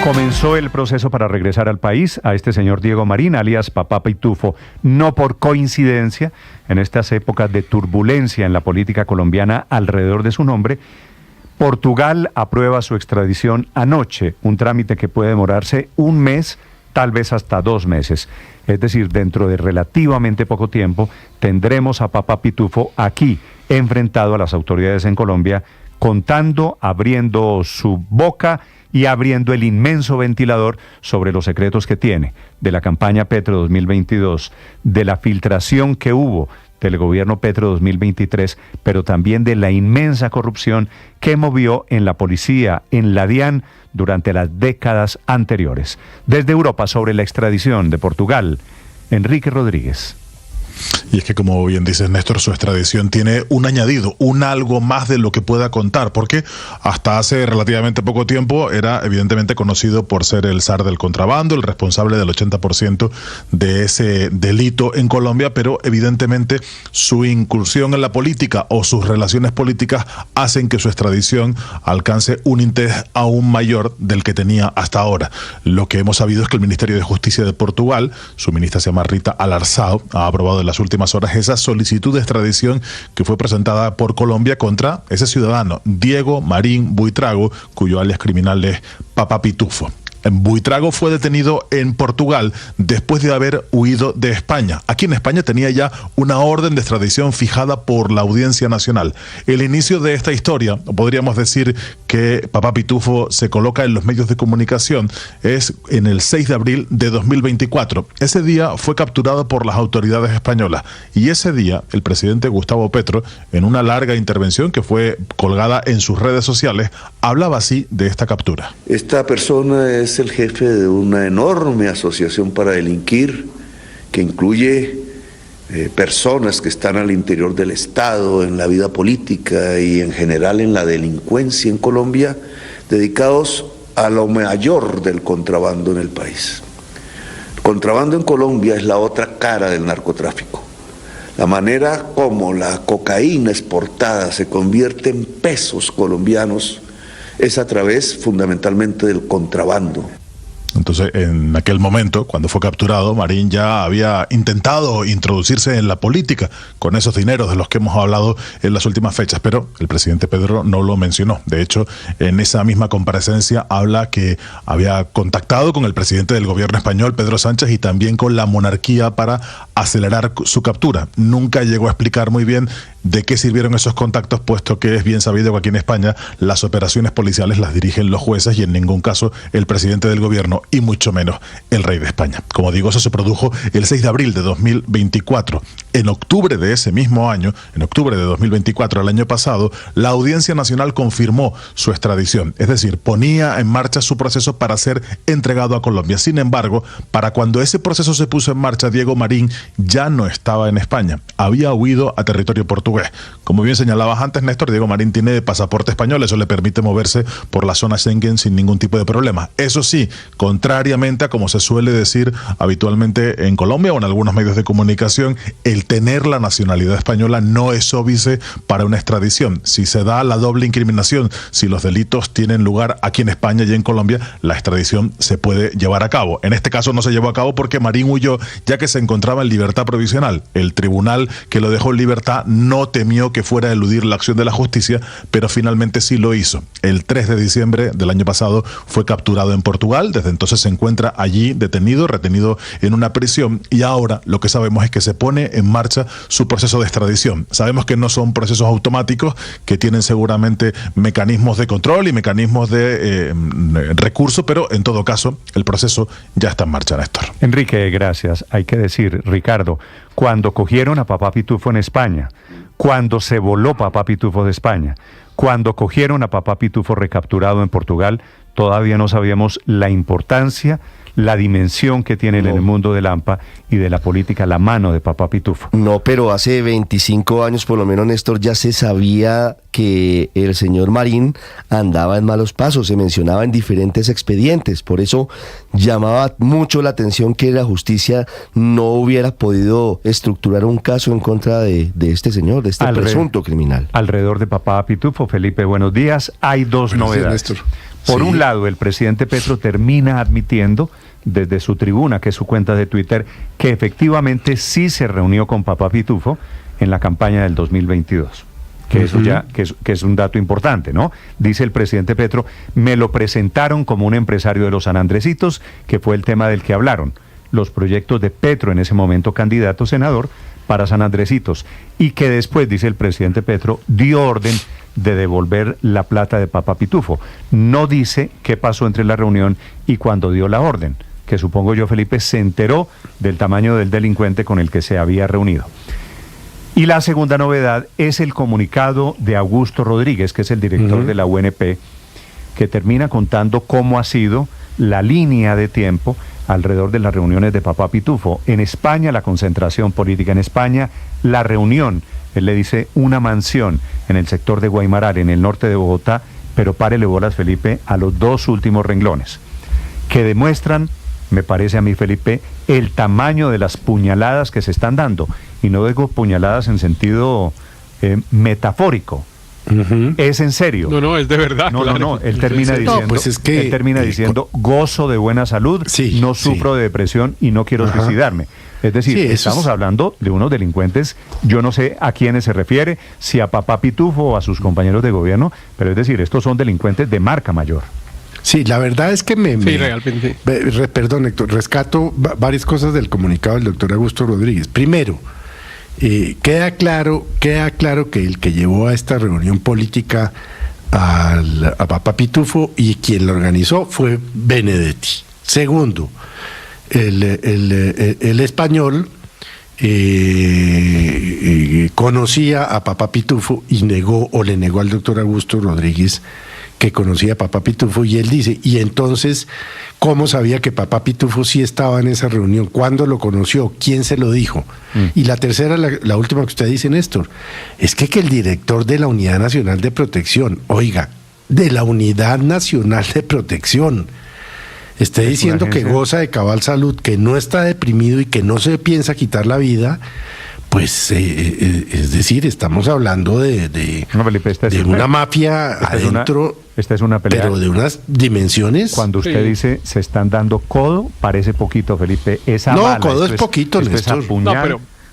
Comenzó el proceso para regresar al país a este señor Diego Marín, alias Papá Pitufo, no por coincidencia, en estas épocas de turbulencia en la política colombiana alrededor de su nombre. Portugal aprueba su extradición anoche, un trámite que puede demorarse un mes, tal vez hasta 2 meses. Es decir, dentro de relativamente poco tiempo tendremos a Papá Pitufo aquí, enfrentado a las autoridades en Colombia, contando, abriendo su boca y abriendo el inmenso ventilador sobre los secretos que tiene de la campaña Petro 2022, de la filtración que hubo del gobierno Petro 2023, pero también de la inmensa corrupción que movió en la policía, en la DIAN, durante las décadas anteriores. Desde Europa, sobre la extradición de Portugal, Enrique Rodríguez. Y es que, como bien dices, Néstor, su extradición tiene un añadido, un algo más de lo que pueda contar, porque hasta hace relativamente poco tiempo era evidentemente conocido por ser el zar del contrabando, el responsable del 80% de ese delito en Colombia, pero evidentemente su incursión en la política o sus relaciones políticas hacen que su extradición alcance un interés aún mayor del que tenía hasta ahora. Lo que hemos sabido es que el Ministerio de Justicia de Portugal, su ministra se llama Rita Alarzao, ha aprobado en las últimas horas esa solicitud de extradición que fue presentada por Colombia contra ese ciudadano, Diego Marín Buitrago, cuyo alias criminal es Papá Pitufo. Buitrago fue detenido en Portugal después de haber huido de España. Aquí en España tenía ya una orden de extradición fijada por la Audiencia Nacional. El inicio de esta historia, podríamos decir que Papá Pitufo se coloca en los medios de comunicación, es en el 6 de abril de 2024. Ese día fue capturado por las autoridades españolas y ese día el presidente Gustavo Petro, en una larga intervención que fue colgada en sus redes sociales, hablaba así de esta captura. Esta persona es el jefe de una enorme asociación para delinquir que incluye personas que están al interior del Estado, en la vida política y en general en la delincuencia en Colombia, dedicados a lo mayor del contrabando en el país. El contrabando en Colombia es la otra cara del narcotráfico. La manera como la cocaína exportada se convierte en pesos colombianos es a través fundamentalmente del contrabando. Entonces, en aquel momento, cuando fue capturado, Marín ya había intentado introducirse en la política con esos dineros de los que hemos hablado en las últimas fechas, pero el presidente Pedro no lo mencionó. De hecho, en esa misma comparecencia habla que había contactado con el presidente del gobierno español, Pedro Sánchez, y también con la monarquía para acelerar su captura. Nunca llegó a explicar muy bien de qué sirvieron esos contactos, puesto que es bien sabido que aquí en España las operaciones policiales las dirigen los jueces y en ningún caso el presidente del gobierno y mucho menos el rey de España. Como digo, eso se produjo el 6 de abril de 2024. En octubre de ese mismo año, en octubre de 2024, el año pasado, la Audiencia Nacional confirmó su extradición, es decir, ponía en marcha su proceso para ser entregado a Colombia. Sin embargo, para cuando ese proceso se puso en marcha, Diego Marín ya no estaba en España, había huido a territorio portugués. Como bien señalabas antes, Néstor, Diego Marín tiene pasaporte español, eso le permite moverse por la zona Schengen sin ningún tipo de problema. Eso sí, contrariamente a como se suele decir habitualmente en Colombia o en algunos medios de comunicación, el tener la nacionalidad española no es óbice para una extradición. Si se da la doble incriminación, si los delitos tienen lugar aquí en España y en Colombia, la extradición se puede llevar a cabo. En este caso no se llevó a cabo porque Marín huyó ya que se encontraba en libertad provisional. El tribunal que lo dejó en libertad no temió que fuera a eludir la acción de la justicia, pero finalmente sí lo hizo. El 3 de diciembre del año pasado fue capturado en Portugal, desde entonces se encuentra allí detenido, retenido en una prisión y ahora lo que sabemos es que se pone en marcha su proceso de extradición. Sabemos que no son procesos automáticos, que tienen seguramente mecanismos de control y mecanismos de recurso, pero en todo caso el proceso ya está en marcha, Néstor. Enrique, gracias. Hay que decir, Ricardo, cuando cogieron a Papá Pitufo en España, cuando se voló Papá Pitufo de España, cuando cogieron a Papá Pitufo recapturado en Portugal, todavía no sabíamos la importancia, la dimensión que tiene en el mundo del AMPA y de la política la mano de Papá Pitufo. No, pero hace 25 años por lo menos, Néstor, ya se sabía que el señor Marín andaba en malos pasos, se mencionaba en diferentes expedientes, por eso llamaba mucho la atención que la justicia no hubiera podido estructurar un caso en contra de este señor, de este presunto criminal. Alrededor de Papá Pitufo, Felipe, buenos días. Hay dos novedades. Néstor. Por Sí. un lado, el presidente Petro termina admitiendo desde su tribuna, que es su cuenta de Twitter, que efectivamente sí se reunió con Papá Pitufo en la campaña del 2022. Que eso ya, que es un dato importante, ¿no? Dice el presidente Petro, me lo presentaron como un empresario de los Sanandresitos, que fue el tema del que hablaron. Los proyectos de Petro, en ese momento candidato senador, para Sanandresitos. Y que después, dice el presidente Petro, dio orden de devolver la plata de Papá Pitufo. No dice qué pasó entre la reunión y cuando dio la orden, que supongo yo, Felipe, se enteró del tamaño del delincuente con el que se había reunido. Y la segunda novedad es el comunicado de Augusto Rodríguez, que es el director de la UNP, que termina contando cómo ha sido la línea de tiempo alrededor de las reuniones de Papá Pitufo. En España, la concentración política; en España, la reunión, él le dice una mansión en el sector de Guaymaral, en el norte de Bogotá, pero párele bolas, Felipe, a los dos últimos renglones, que demuestran, me parece a mí, Felipe, el tamaño de las puñaladas que se están dando. Y no digo puñaladas en sentido metafórico. Es en serio. No, es de verdad. No, él termina diciendo, No, pues es que, él termina diciendo, gozo de buena salud, sí, no sufro de depresión y no quiero suicidarme. Es decir, Sí, eso estamos es... hablando de unos delincuentes, yo no sé a quiénes se refiere, si a Papá Pitufo o a sus compañeros de gobierno, pero es decir, estos son delincuentes de marca mayor. Sí, la verdad es que realmente. Perdón, Héctor, rescato varias cosas del comunicado del doctor Augusto Rodríguez. Primero, queda claro que el que llevó a esta reunión política a Papá Pitufo y quien lo organizó fue Benedetti. Segundo, el español conocía a Papá Pitufo y le negó al doctor Augusto Rodríguez que conocía a Papá Pitufo, y él dice, y entonces, ¿cómo sabía que Papá Pitufo sí estaba en esa reunión? ¿Cuándo lo conoció? ¿Quién se lo dijo? Y la tercera, la última que usted dice, Néstor, es que el director de la Unidad Nacional de Protección, oiga, de la Unidad Nacional de Protección, esté diciendo que goza de cabal salud, que no está deprimido y que no se piensa quitar la vida, pues es decir, estamos hablando de una mafia adentro, esta es una pelea, pero de unas dimensiones. Cuando usted dice se están dando codo, parece poquito, Felipe. Esa bala, codo es poquito, Néstor.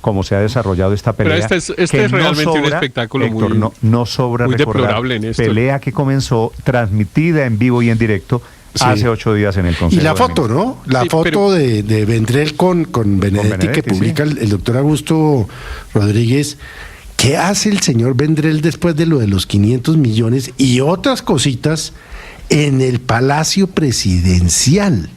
Como se ha desarrollado esta pelea. Pero este es realmente un espectáculo, Héctor, muy, no sobra muy recordar, deplorable en esto. Pelea que comenzó transmitida en vivo y en directo hace 8 días en el Consejo. Y la foto, ¿no? La foto de Vendrell con Benedetti, que publica el doctor Augusto Rodríguez. ¿Qué hace el señor Vendrell después de lo de los 500 millones y otras cositas en el Palacio Presidencial?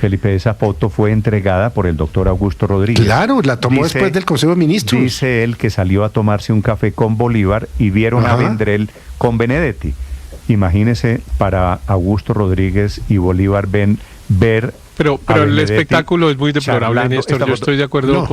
Felipe, esa foto fue entregada por el doctor Augusto Rodríguez. Claro, la tomó después del Consejo de Ministros. Dice él que salió a tomarse un café con Bolívar y vieron a Vendrell con Benedetti. Imagínese para Augusto Rodríguez y Bolívar ver... Pero el espectáculo es muy deplorable, Néstor. Yo estoy de acuerdo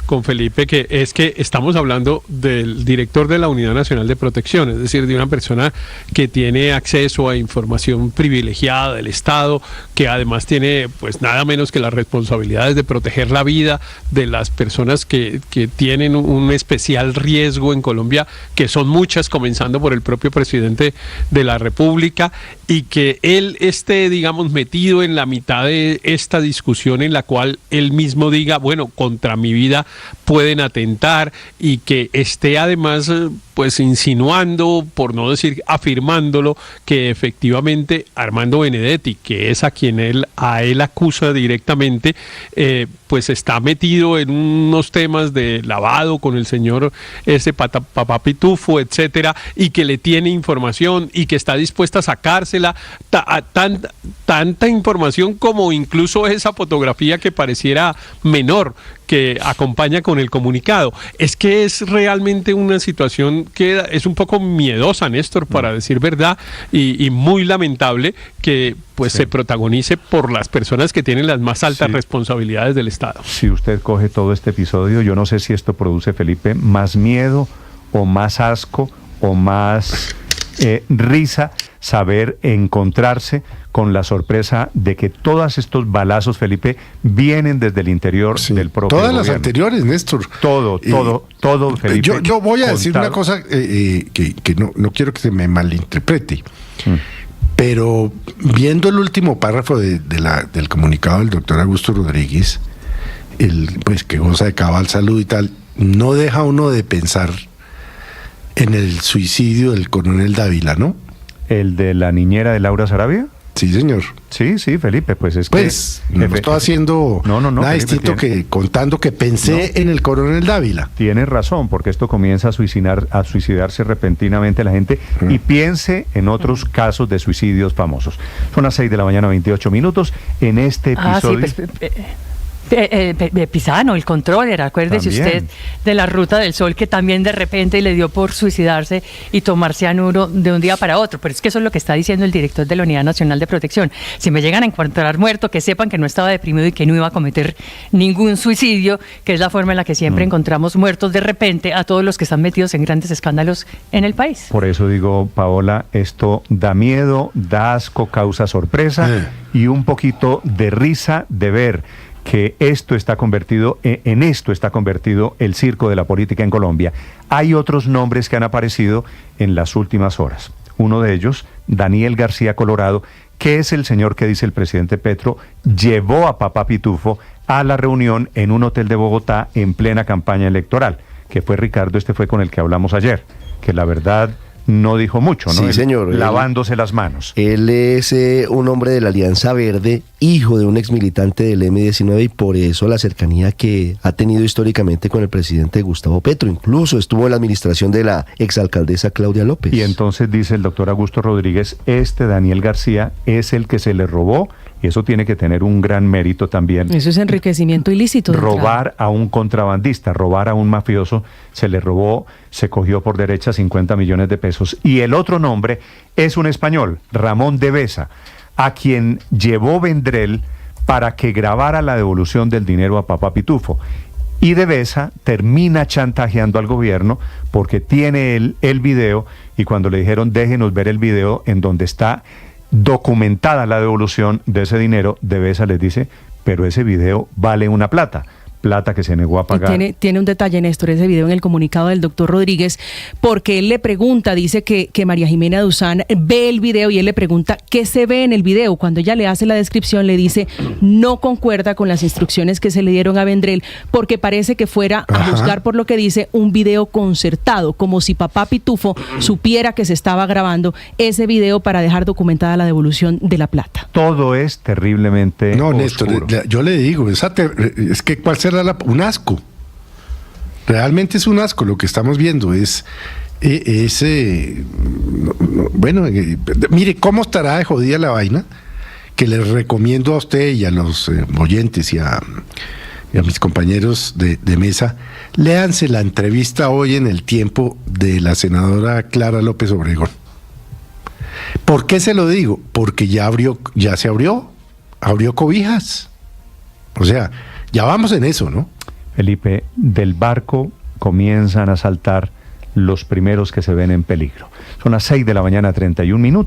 con Felipe, que estamos hablando del director de la Unidad Nacional de Protección, es decir, de una persona que tiene acceso a información privilegiada del Estado, que además tiene pues nada menos que las responsabilidades de proteger la vida de las personas que tienen un especial riesgo en Colombia, que son muchas, comenzando por el propio presidente de la República, y que él esté, digamos, metido en la mitad de esta discusión en la cual él mismo diga, bueno, contra mi vida pueden atentar, y que esté además pues insinuando, por no decir afirmándolo, que efectivamente Armando Benedetti, que es a quien él acusa directamente, pues está metido en unos temas de lavado con el señor Papá Pitufo, etcétera, y que le tiene información y que está dispuesta a sacársela, tanta información como incluso esa fotografía que pareciera menor que acompaña con el comunicado. Es que es realmente una situación que es un poco miedosa, Néstor, para decir verdad, y muy lamentable que pues se protagonice por las personas que tienen las más altas responsabilidades del Estado. Si usted coge todo este episodio, yo no sé si esto produce, Felipe, más miedo o más asco o más risa, saber encontrarse con la sorpresa de que todos estos balazos, Felipe, vienen desde el interior del propio todas gobierno. Las anteriores, Néstor. Todo, Felipe. Yo voy a decir una cosa que no quiero que se me malinterprete. Pero viendo el último párrafo del comunicado del doctor Augusto Rodríguez, pues que goza de cabal salud y tal, no deja uno de pensar en el suicidio del coronel Dávila, ¿no? ¿El de la niñera de Laura Sarabia? Sí, señor. Sí, Felipe, pues es pues, que... no estoy haciendo nada Felipe, distinto que contando que pensé en el coronel Dávila. Tiene razón, porque esto comienza a suicidarse repentinamente la gente y piense en otros casos de suicidios famosos. Son las 6:28 a.m. En este episodio... Sí, pues, Pisano, el controller, acuérdese usted de la Ruta del Sol, que también de repente le dio por suicidarse y tomar cianuro de un día para otro. Pero es que eso es lo que está diciendo el director de la Unidad Nacional de Protección. Si me llegan a encontrar muerto, que sepan que no estaba deprimido y que no iba a cometer ningún suicidio, que es la forma en la que siempre encontramos muertos de repente a todos los que están metidos en grandes escándalos en el país. Por eso digo, Paola, esto da miedo, da asco, causa sorpresa y un poquito de risa de ver que esto está convertido el circo de la política en Colombia. Hay otros nombres que han aparecido en las últimas horas. Uno de ellos, Daniel García Colorado, que es el señor que dice el presidente Petro llevó a Papá Pitufo a la reunión en un hotel de Bogotá en plena campaña electoral, que fue Ricardo, fue con el que hablamos ayer, que la verdad no dijo mucho, ¿no? Sí, señor. Lavándose las manos. Él es un hombre de la Alianza Verde, hijo de un exmilitante del M-19 y por eso la cercanía que ha tenido históricamente con el presidente Gustavo Petro. Incluso estuvo en la administración de la exalcaldesa Claudia López. Y entonces dice el doctor Augusto Rodríguez, Daniel García es el que se le robó, y eso tiene que tener un gran mérito también. Eso es enriquecimiento ilícito. Robar a un contrabandista, robar a un mafioso, se le robó, se cogió por derecha 50 millones de pesos. Y el otro nombre es un español, Ramón de Besa, a quien llevó Vendrell para que grabara la devolución del dinero a Papá Pitufo. Y de Besa termina chantajeando al gobierno porque tiene el video, y cuando le dijeron déjenos ver el video en donde está documentada la devolución de ese dinero, de Besa les dice, pero ese video vale una plata que se negó a pagar. Y tiene un detalle, Néstor, ese video en el comunicado del doctor Rodríguez, porque él le pregunta, dice que María Jimena Duzán ve el video y él le pregunta qué se ve en el video. Cuando ella le hace la descripción, le dice no concuerda con las instrucciones que se le dieron a Vendrell, porque parece que fuera, a juzgar por lo que dice, un video concertado, como si Papá Pitufo supiera que se estaba grabando ese video para dejar documentada la devolución de la plata. Todo es terriblemente oscuro. Néstor, yo le digo, es que cuál será un asco. Realmente es un asco lo que estamos viendo. Mire cómo estará de jodida la vaina, que les recomiendo a usted y a los oyentes y a mis compañeros de mesa, léanse la entrevista hoy en El Tiempo de la senadora Clara López Obregón. ¿Por qué se lo digo? Porque ya se abrió cobijas. O sea, ya vamos en eso, ¿no? Felipe, del barco comienzan a saltar los primeros que se ven en peligro. Son las 6:31 a.m.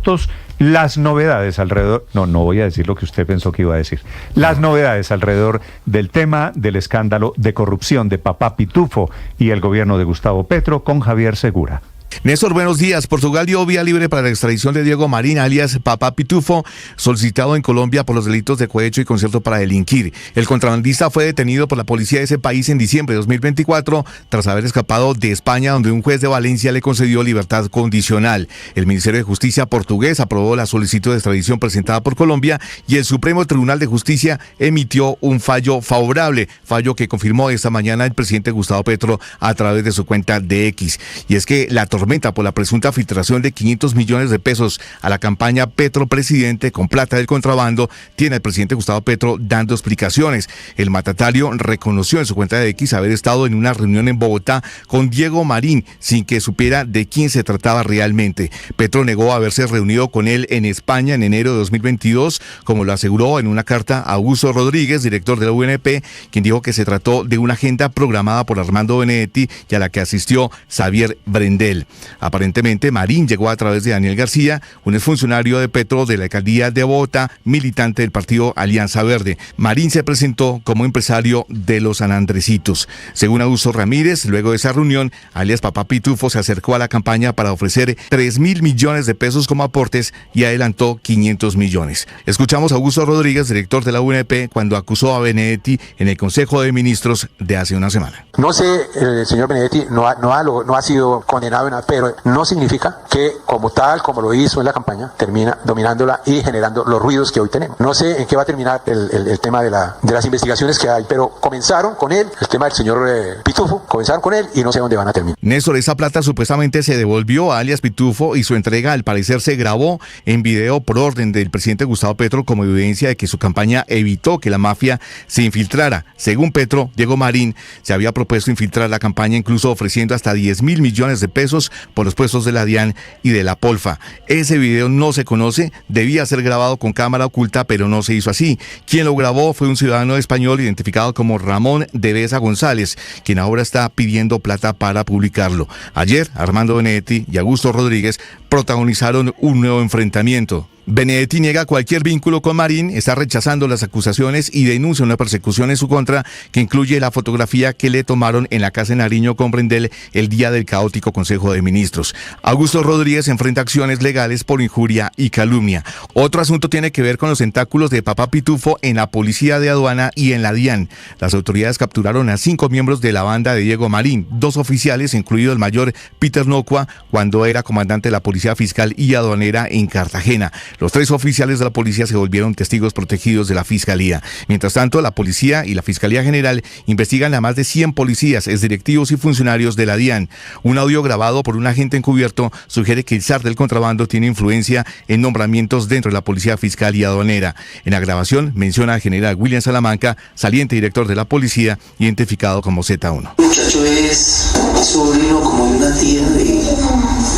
Las novedades alrededor... No voy a decir lo que usted pensó que iba a decir. Las novedades alrededor del tema del escándalo de corrupción de Papá Pitufo y el gobierno de Gustavo Petro con Javier Segura. Néstor, buenos días. Portugal dio vía libre para la extradición de Diego Marín, alias Papá Pitufo, solicitado en Colombia por los delitos de cohecho y concierto para delinquir. El contrabandista fue detenido por la policía de ese país en diciembre de 2024, tras haber escapado de España, donde un juez de Valencia le concedió libertad condicional. El Ministerio de Justicia portugués aprobó la solicitud de extradición presentada por Colombia y el Supremo Tribunal de Justicia emitió un fallo favorable, fallo que confirmó esta mañana el presidente Gustavo Petro a través de su cuenta de X. Y es que la tormenta por la presunta filtración de 500 millones de pesos a la campaña Petro Presidente con plata del contrabando tiene al presidente Gustavo Petro dando explicaciones. El mandatario reconoció en su cuenta de X haber estado en una reunión en Bogotá con Diego Marín sin que supiera de quién se trataba realmente. Petro negó haberse reunido con él en España en enero de 2022, como lo aseguró en una carta a Augusto Rodríguez, director de la UNP, quien dijo que se trató de una agenda programada por Armando Benedetti y a la que asistió Xavier Brendel. Aparentemente, Marín llegó a través de Daniel García, un exfuncionario de Petro de la alcaldía de Bogotá, militante del partido Alianza Verde. Marín se presentó como empresario de los Sanandresitos. Según Augusto Ramírez, luego de esa reunión, alias Papá Pitufo se acercó a la campaña para ofrecer 3.000 millones de pesos como aportes y adelantó 500 millones. Escuchamos a Augusto Rodríguez, director de la UNP, cuando acusó a Benedetti en el Consejo de Ministros de hace una semana. No sé, el señor Benedetti no ha sido condenado en nada, pero no significa que como tal, como lo hizo en la campaña, termina dominándola y generando los ruidos que hoy tenemos. No sé en qué va a terminar el tema de las investigaciones que hay, pero comenzaron con él, el tema del señor Pitufo, comenzaron con él y no sé dónde van a terminar. Néstor, esa plata supuestamente se devolvió a alias Pitufo y su entrega al parecer se grabó en video por orden del presidente Gustavo Petro como evidencia de que su campaña evitó que la mafia se infiltrara. Según Petro, Diego Marín se había propuesto infiltrar la campaña, incluso ofreciendo hasta 10.000 millones de pesos por los puestos de la DIAN y de la Polfa. Ese video no se conoce, debía ser grabado con cámara oculta, pero no se hizo así. Quien lo grabó fue un ciudadano español identificado como Ramón de Besa González, quien ahora está pidiendo plata para publicarlo. Ayer, Armando Benedetti y Augusto Rodríguez protagonizaron un nuevo enfrentamiento. Benedetti niega cualquier vínculo con Marín, está rechazando las acusaciones y denuncia una persecución en su contra que incluye la fotografía que le tomaron en la casa de Nariño con Prendel el día del caótico Consejo de Ministros. Augusto Rodríguez enfrenta acciones legales por injuria y calumnia. Otro asunto tiene que ver con los tentáculos de Papá Pitufo en la Policía de Aduana y en la DIAN. Las autoridades capturaron a 5 miembros de la banda de Diego Marín, 2 oficiales, incluido el mayor Peter Nocua, cuando era comandante de la Policía Fiscal y Aduanera en Cartagena. Los 3 oficiales de la policía se volvieron testigos protegidos de la Fiscalía. Mientras tanto, la Policía y la Fiscalía General investigan a más de 100 policías, exdirectivos y funcionarios de la DIAN. Un audio grabado por un agente encubierto sugiere que el zar del contrabando tiene influencia en nombramientos dentro de la Policía Fiscal y Aduanera. En la grabación menciona al general William Salamanca, saliente director de la policía, identificado como Z1. El muchacho es sobrino como de una tía de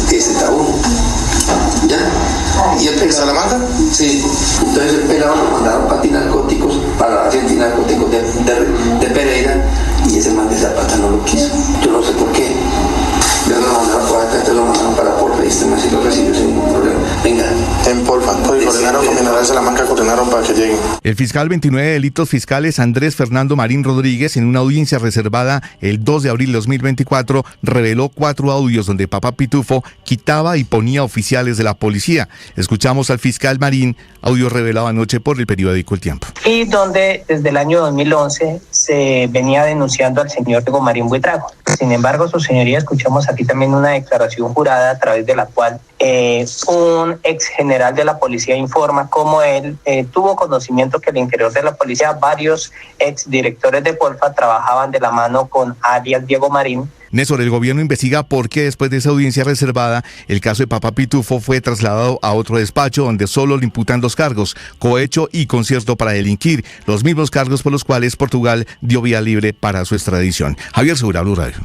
Z1. ¿Ya? ¿Y el Salamanca? Sí. Entonces el pelado lo mandaron para antinarcóticos, para antinarcóticos de Pereira, y ese man de Zapata no lo quiso. Yo no sé por qué. Ya lo mandaron para acá, te lo mandaron para Porfa, y este man sí lo recibió sin ningún problema. Venga. En Porfa. Hoy coordinaron con General Salamanca, coordinaron para que lleguen. El fiscal 29 de delitos fiscales Andrés Fernando Marín Rodríguez, en una audiencia reservada el 2 de abril de 2024, reveló 4 audios donde Papá Pitufo quitaba y ponía oficiales de la policía. Escuchamos al fiscal Marín, audio revelado anoche por el periódico El Tiempo. Y donde desde el año 2011 se venía denunciando al señor Diego Marín Buitrago. Sin embargo, su señoría, escuchamos aquí también una declaración jurada a través de la cual un ex general de la policía informa cómo él tuvo conocimiento que al interior de la policía varios ex directores de Polfa trabajaban de la mano con alias Diego Marín. Néstor, el gobierno investiga por qué después de esa audiencia reservada, el caso de Papá Pitufo fue trasladado a otro despacho donde solo le imputan 2 cargos, cohecho y concierto para delinquir, los mismos cargos por los cuales Portugal dio vía libre para su extradición. Javier Segura, Blue Radio.